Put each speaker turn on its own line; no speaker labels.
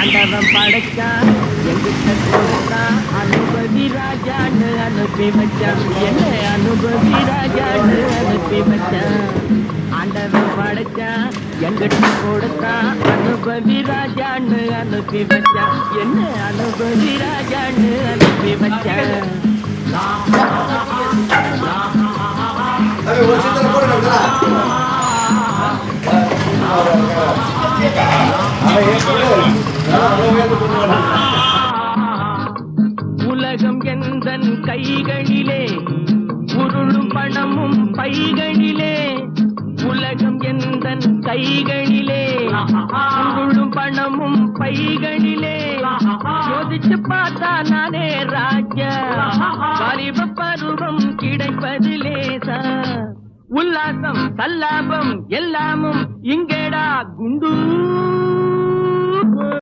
ஆண்டவன் படைச்சான் எங்கிட்ட கொடுத்தான் அனுபவி ராஜான்னு அனுப்பி வச்சான் என்ன அனுபவி ராஜான்னு அனுப்பி வச்சான் ஆண்டவன் படைச்சான் எங்கிட்ட கொடுத்தான் அனுபவி ராஜான்னு அனுப்பி வச்சான் என்ன அனுபவி ராஜான்னு அனுப்பி வச்சான் உலகம் எந்தன் கைகளிலே உருளும் பணமும் பைகளிலே உலகம் எந்தன் கைகளிலே உருளும் பணமும் பைகளிலே சோதிச்சு பார்த்தா நானே ராஜா வாலிப பருவம் கிடைப்பது லேசா உல்லாசம் சல்லாபம் எல்லாமும் இங்கேடா குண்டு